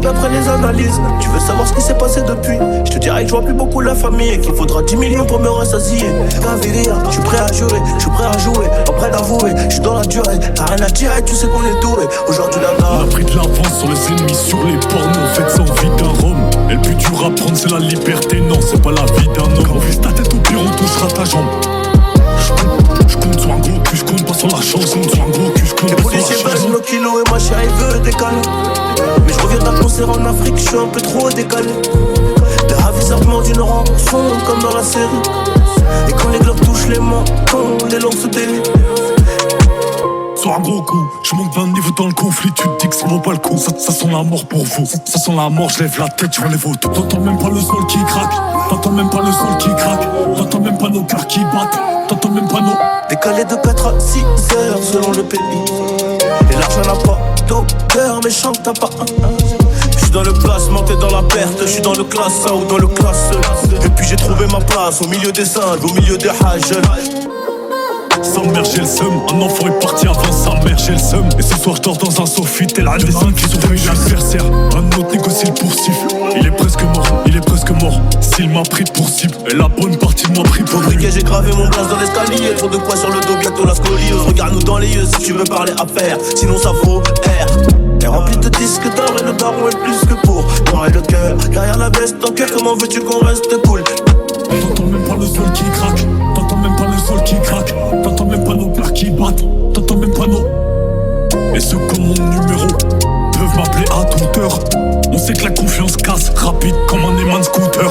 d'après les analyses. Tu veux savoir ce qui s'est passé depuis? Je te dirais que je vois plus beaucoup la famille et qu'il faudra 10 millions pour me rassasier. Gaviria, je suis prêt à jurer, je suis prêt à jouer, pas prêt d'avouer, je suis dans la durée. T'as rien à dire et tu sais qu'on est doué. Aujourd'hui la on a pris de l'avance sur les ennemis, sur les pornos. Faites sans vie d'un rhum. Et le plus dur à prendre c'est la liberté, non c'est pas la vie d'un homme. Quand on vise ta tête au pire on touchera ta jambe. Je compte sur un gros cul, je compte pas sur la chance. Je compte sur un gros cul, je compte les pas sur la policiers chance. veulent nos kilos et ma chérie veut décaler. Mais je reviens d'un concert en Afrique, je suis un peu trop décalé. Des ravissarements d'une rançon comme dans la série. Et quand les globes touchent les mentons, les langues se délient. Sur un gros coup, je monte d'un niveau dans le conflit. Tu te dis que ça vaut pas le coup. Ça sent la mort pour vous. Ça sent la mort, je lève la tête, je vois les vôtres. T'entends même pas le sol qui craque. T'entends même pas le sol qui craque. T'entends même pas nos cœurs qui battent. T'entends même pas nos. Décalé de 4 à 6 heures selon le pays. Et l'argent n'a pas d'odeur, mais chante t'as pas un. J'suis dans le placement, t'es dans la perte. J'suis dans le classe A ou dans le classe E. Et puis j'ai trouvé ma place au milieu des singes, au milieu des hages. Sa mère j'ai le seum, un enfant est parti avant sa mère j'ai le seum. Et ce soir je dors dans un sofi, tel un dessin qui surveille l'adversaire. Un autre négocie le poursuivre, il est presque mort, il est presque mort. S'il m'a pris pour cible, et la bonne partie de m'a pris pour briquet, j'ai gravé mon blaze dans l'escalier. Trop de poids sur le dos, bientôt la scoliose. Regarde-nous dans les yeux si tu veux parler affaires, sinon ça vaut R. Est rempli de disques d'or et le baron est plus que pour moi et le cœur. Derrière la veste, ton cœur, comment veux-tu qu'on reste cool? T'entends même pas le sol qui craque. T'entends même pas le sol qui craque. T'entends même pas nos cœurs qui battent. T'entends même pas nos. Et ceux qui ont mon numéro peuvent m'appeler à toute heure. On sait que la confiance casse rapide comme un aimant de scooter.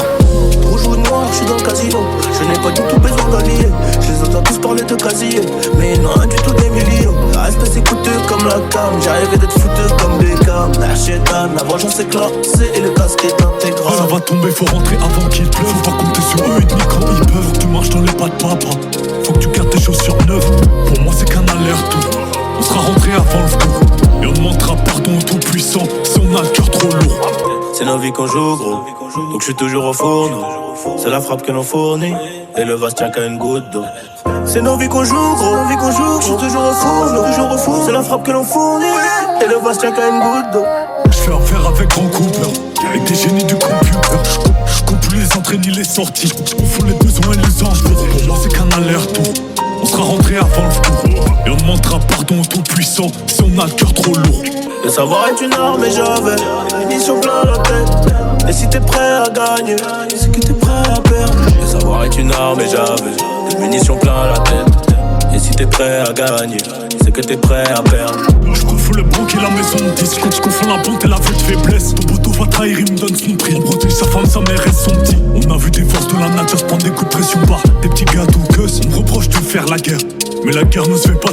Rouge ou noir, je suis dans le casino. Je n'ai pas du tout besoin d'allier. Je les entends tous parler de casier, mais non du tout des millions. Reste assez coûteux comme la cam. J'arrivais d'être fouteux comme des cams. L'archétan, la vengeance est classée et le casque est intégral. Ça va tomber, faut rentrer avant qu'il pleuve. Faut pas compter sur eux et ni quand ils peuvent. Faut que tu marches dans les pas de papa. Faut que tu gardes tes chaussures neuves. Pour moi c'est qu'un aller-retour. On sera rentré avant le tour. Et on demandera pardon au tout-puissant si on a le cœur trop lourd. C'est nos vies qu'on joue gros, donc je suis toujours au fourneau. C'est la frappe que l'on fournit, et le vase tient qu'à une goutte d'eau. C'est nos vies qu'on joue gros, je suis toujours au fourneau. C'est la frappe que l'on fournit, et le vase tient qu'à une goutte d'eau. Je fais affaire avec grand Cooper, avec des génies du computer. Je compte plus les entrées ni les sorties. Je confonds les besoins et les envies. Pour moi c'est qu'un aller-retour. On sera rentré avant le tour. Et on demandera pardon au tout-puissant si on a le cœur trop lourd. Le savoir est une arme et j'avais une mission plein la tête. Et si t'es prêt à gagner, c'est que t'es prêt à perdre. Le savoir est une arme et j'avais des munitions plein la tête. Et si t'es prêt à gagner, c'est que t'es prêt à perdre. Je confonds le banque et la maison de disque. Je confonds la bonté et la vue de faiblesse. Ton poteau va trahir, il me donne son prix. On protège sa femme, sa mère et son petit. On a vu des forces de la nature se prendre des coups de pression par des petits gâteaux que on me reproche de faire la guerre. Mais la guerre ne se fait pas